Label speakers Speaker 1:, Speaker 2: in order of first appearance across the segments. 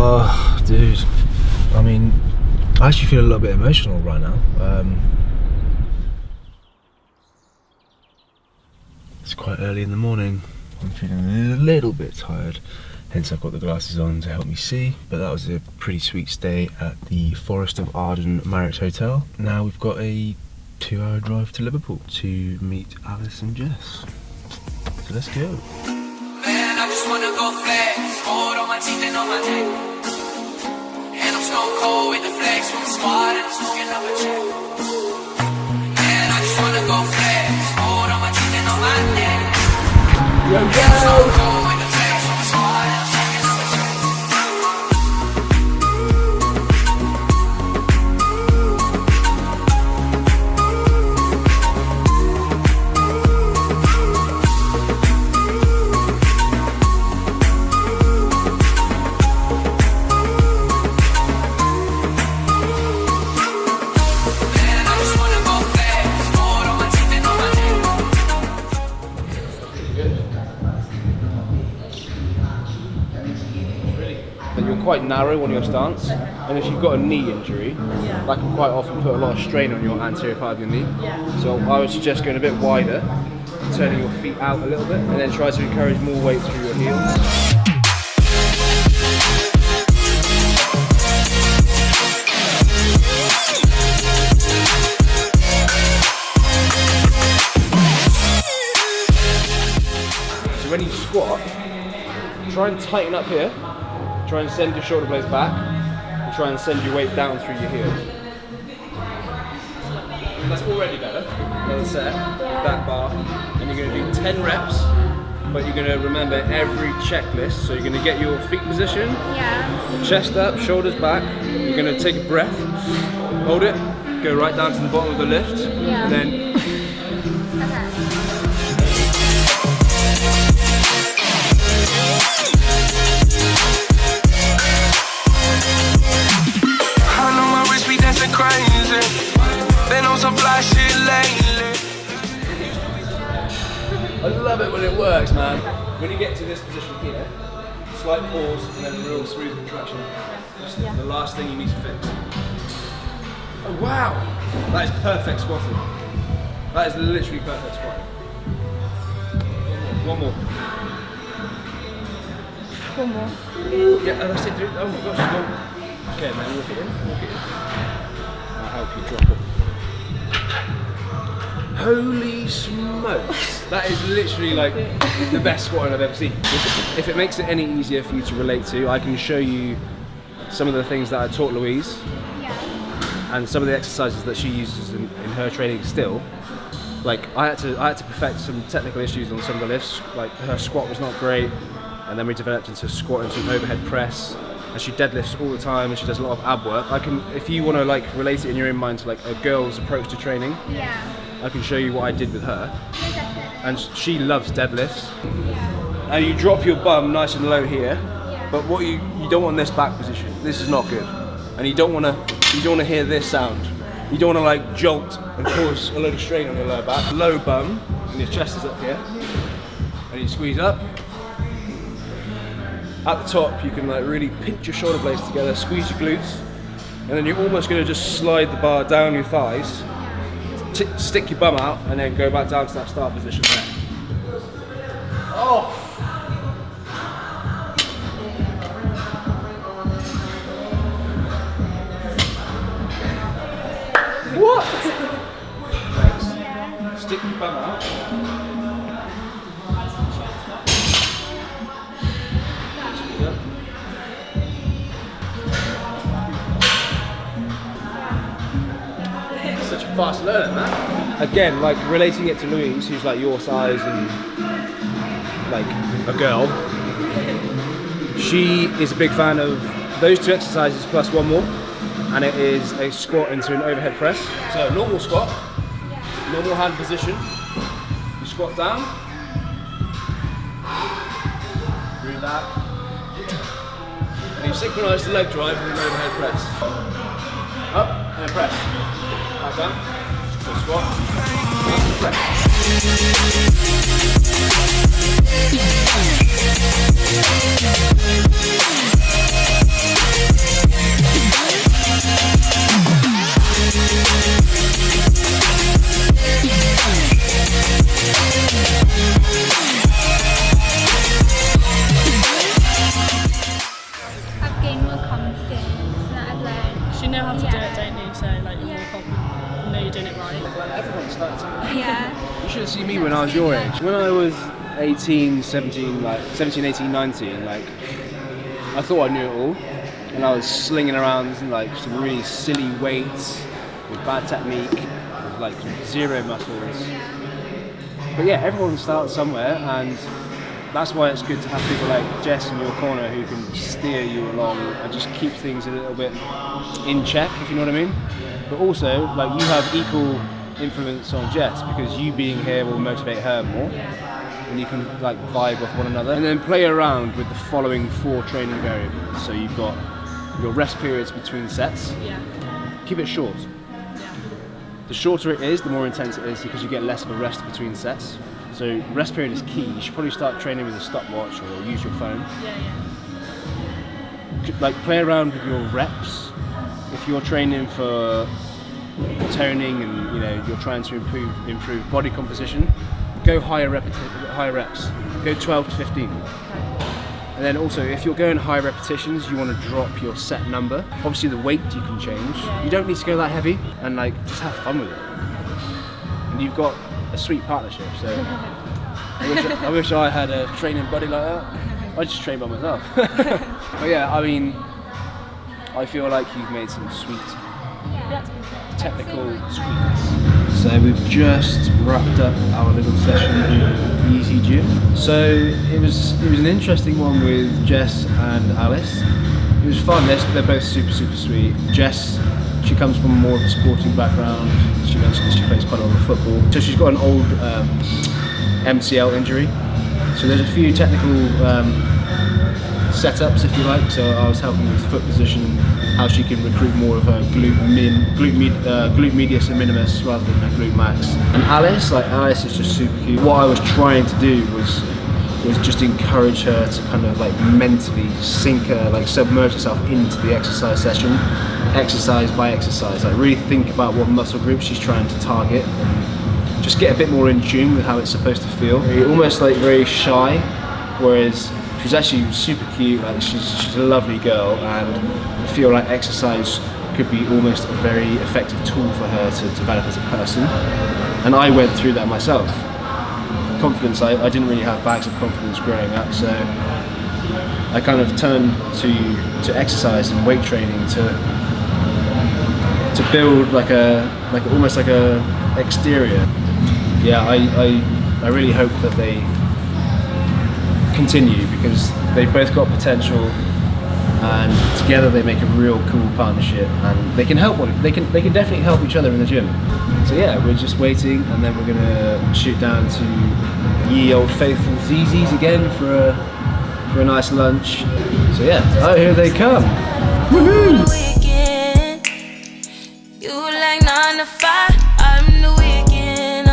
Speaker 1: Oh, dude. I mean, I actually feel a little bit emotional right now. It's quite early in the morning. I'm feeling a little bit tired. Hence I've got the glasses on to help me see. But that was a pretty sweet stay at the Forest of Arden Marriott Hotel. Now we've got a 2-hour drive to Liverpool to meet Alice and Jess. So let's go.
Speaker 2: Man, I just wanna go fast. Hold on my teeth and on my neck. And I'm stone cold with the flex from the squad and I'm smoking up a check. Man, I just wanna go fast. Hold on my teeth and on my neck.
Speaker 1: Yo,
Speaker 2: And I'm stone cold with the flex from the squad and I'm smoking up a check.
Speaker 3: Quite narrow on your stance, and if you've got a knee injury, that can quite often put a lot of strain on your anterior part of your knee. So I would suggest going a bit wider, turning your feet out a little bit, and then try to encourage more weight through your heels. So when you squat, try and tighten up here. Try and send your shoulder blades back, and try and send your weight down through your heels. And that's already better. Another set, back bar, and you're going to do 10 reps, but you're going to remember every checklist. So you're going to get your feet position, chest up, shoulders back. You're going to take a breath, hold it, go right down to the bottom of the lift, and then
Speaker 2: crazy. Been on some fly shit lately.
Speaker 3: I love it when it works, man. When you get to this position here, slight pause and then real smooth contraction. Just the last thing you need to fix. Oh wow! That is perfect squatting. That is literally perfect squatting. One more.
Speaker 4: One more.
Speaker 3: Yeah, that's it, dude. Oh my gosh, go. Okay, man, walk it in. Walk it in. Help you drop it. Holy smokes! That is literally like the best squatting I've ever seen. If it makes it any easier for you to relate to, I can show you some of the things that I taught Louise and some of the exercises that she uses in her training still. Like I had to perfect some technical issues on some of the lifts. Like her squat was not great, and then we developed into squat into an overhead press. And she deadlifts all the time, and she does a lot of ab work. I can, if you want to like relate it in your own mind to like a girl's approach to training, I can show you what I did with her. And she loves deadlifts. And you drop your bum nice and low here, but what you don't want this back position. This is not good. And you don't want to hear this sound. You don't want to like jolt and cause a load of strain on your lower back. Low bum, and your chest is up here, and you squeeze up. At the top, you can like really pinch your shoulder blades together, squeeze your glutes, and then you're almost going to just slide the bar down your thighs, stick your bum out, and then go back down to that start position there. Oh! What? Thanks. Stick your bum out. Fast learner, man. Again, like relating it to Louise, who's like your size and like a girl. She is a big fan of those two exercises plus one more, and it is a squat into an overhead press. So normal squat, normal hand position. You squat down, breathe out, and you synchronise the leg drive with an overhead press. Up and press. Back down. So squat. Press.
Speaker 4: more confidence that I've learned.
Speaker 5: You know how to do it, don't you? So like you're more confident. You know you're doing it right.
Speaker 3: Everyone starts.
Speaker 4: Yeah.
Speaker 3: You should have seen me when I was your age. When I was 18, 17, 18, 19, like I thought I knew it all, and I was slinging around like some really silly weights with bad technique, with like zero muscles. But yeah, everyone starts somewhere, and that's why it's good to have people like Jess in your corner who can steer you along and just keep things a little bit in check, if you know what I mean. But also, like, you have equal influence on Jess because you being here will motivate her more, and you can like vibe off one another. And then play around with the following 4 training variables. So you've got your rest periods between sets.
Speaker 5: Yeah.
Speaker 3: Keep it short. The shorter it is, the more intense it is because you get less of a rest between sets. So rest period is key. You should probably start training with a stopwatch or use your phone. Like play around with your reps. If you're training for toning and you're trying to improve body composition, go higher reps. Go 12 to 15. And then also, if you're going high repetitions, you want to drop your set number. Obviously, the weight you can change. You don't need to go that heavy, and like just have fun with it. And you've got a sweet partnership. So I wish I had a training buddy like that. I just train by myself. But yeah, I mean, I feel like you've made some sweet technical sweetness. So we've just wrapped up our little session in Easygym. So it was an interesting one with Jess and Alice. It was fun. They're both super sweet. Jess, she comes from more of a sporting background. She mentioned she plays quite a lot of football. So she's got an old MCL injury. So there's a few technical setups, if you like. So I was helping with foot position, how she can recruit more of her glute medius and minimus rather than her glute max. And Alice is just super cute. What I was trying to do was just encourage her to kind of like mentally sink her, like submerge herself into the exercise session, exercise by exercise. Like really think about what muscle groups she's trying to target and just get a bit more in tune with how it's supposed to feel. Almost like very shy, whereas she's actually super cute. Like she's a lovely girl, and I feel like exercise could be almost a very effective tool for her to develop as a person. And I went through that myself. Confidence, I didn't really have bags of confidence growing up, so I kind of turned to exercise and weight training to build almost like a exterior. Yeah, I really hope that they continue because they've both got potential, and together they make a real cool partnership, and they can definitely help each other in the gym. So yeah, we're just waiting, and then we're gonna shoot down to ye old faithful ZZ's again for a nice lunch. So yeah, oh, here they come. Woohoo!
Speaker 6: You like 9 to 5, I'm the weekend.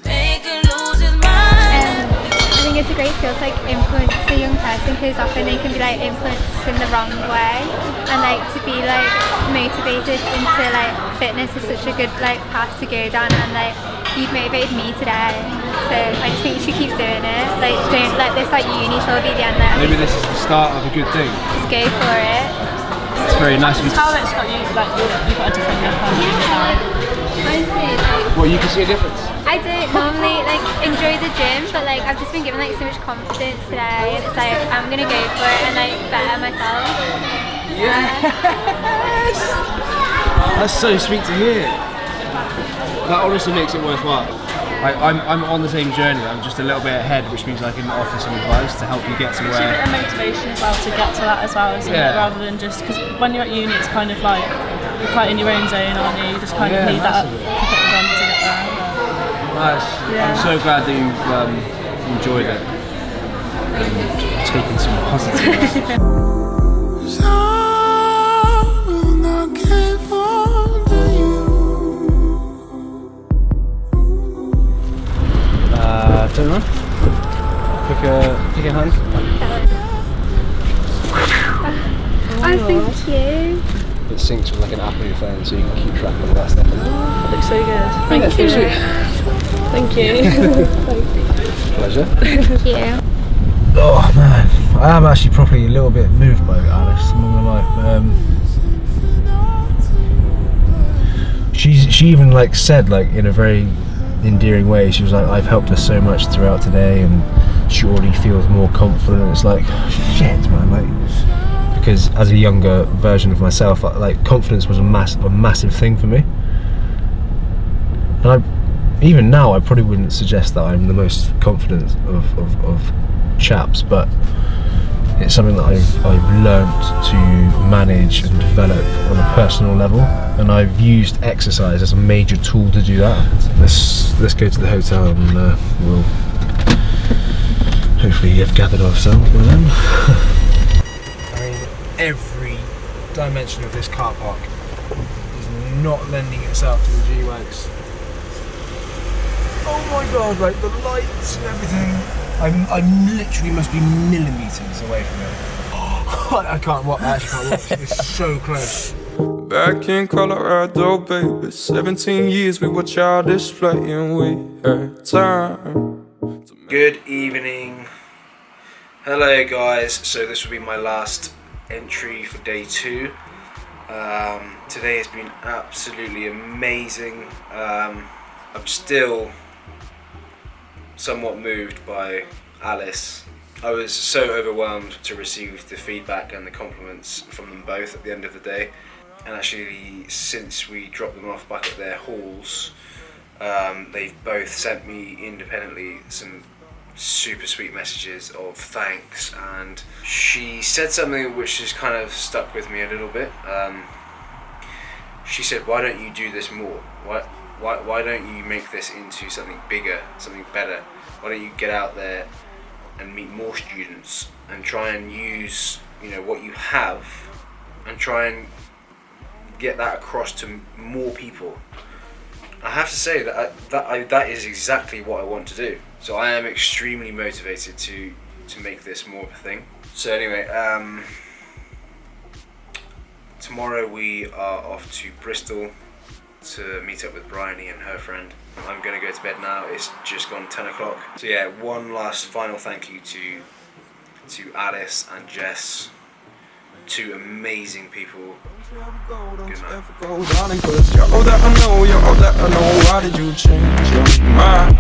Speaker 6: Make her lose his mind.
Speaker 4: I think it's a great skill to like influence a young person, because often they can be like influenced in the wrong way, and like to be like motivated into like fitness is such a good like path to go down, and like you've motivated me today, so I just think you should keep doing it. Like don't let this like uni till be the end there.
Speaker 3: Maybe this is the start of a good thing.
Speaker 4: Just go for it.
Speaker 3: It's very nice.
Speaker 5: How it's got you, like you've got a different look on you now.
Speaker 3: Well, you can see a difference.
Speaker 4: I don't normally like enjoy the gym, but like I've just been given like so much confidence today, and it's like I'm gonna go for it and like better myself.
Speaker 3: Yes! That's so sweet to hear. That honestly makes it worthwhile. I'm on the same journey. I'm just a little bit ahead, which means I can offer some advice to help you get to
Speaker 5: It's a
Speaker 3: where.
Speaker 5: bit of motivation as well to get to that as well, isn't it? Rather than just because when you're at uni, it's kind of like you're quite in your own zone, aren't you? You just kind of need that kick up the run to get there.
Speaker 3: Nice. I'm so glad that you've enjoyed it and taken some positives. Turn on. Pick a hand.
Speaker 4: Oh, thank you.
Speaker 3: It syncs with like an app on your phone, so you can keep track of that stuff.
Speaker 5: That looks so good. Thank you. Thank you.
Speaker 3: Pleasure.
Speaker 4: Thank you.
Speaker 1: Oh man, I am actually probably a little bit moved by Alice, I'm not gonna lie. She even like said, like, in a very endearing way, she was like, I've helped her so much throughout today and she already feels more confident. It's like, shit man, like, because as a younger version of myself, like, confidence was a massive thing for me. And even now I probably wouldn't suggest that I'm the most confident of chaps, but it's something that I've learnt to manage and develop on a personal level, and I've used exercise as a major tool to do that. Let's go to the hotel and we'll hopefully have gathered ourselves by then. I mean, every dimension of this car park is not lending itself to the G-Wags. Oh my god, like the lights and everything. I'm literally must be millimetres away from it. I actually can't watch. It's so close.
Speaker 7: Back in Colorado, baby, 17 years we were childish playing, we had time.
Speaker 1: Good evening. Hello guys, so this will be my last entry for day 2. Today has been absolutely amazing. I'm still somewhat moved by Alice. I was so overwhelmed to receive the feedback and the compliments from them both at the end of the day. And actually, since we dropped them off back at their halls, they've both sent me independently some super sweet messages of thanks, and she said something which has kind of stuck with me a little bit. She said, why don't you do this more? Why don't you make this into something bigger, something better? Why don't you get out there and meet more students and try and use, you know, what you have and try and get that across to more people? I have to say that is exactly what I want to do. So I am extremely motivated to make this more of a thing. So anyway, tomorrow we are off to Bristol to meet up with Bryony and her friend. I'm going to go to bed now. It's just gone 10 o'clock. So yeah, one last final thank you to Alice and Jess, 2 amazing people. Good night.
Speaker 7: You're all that I know, why did you change your mind?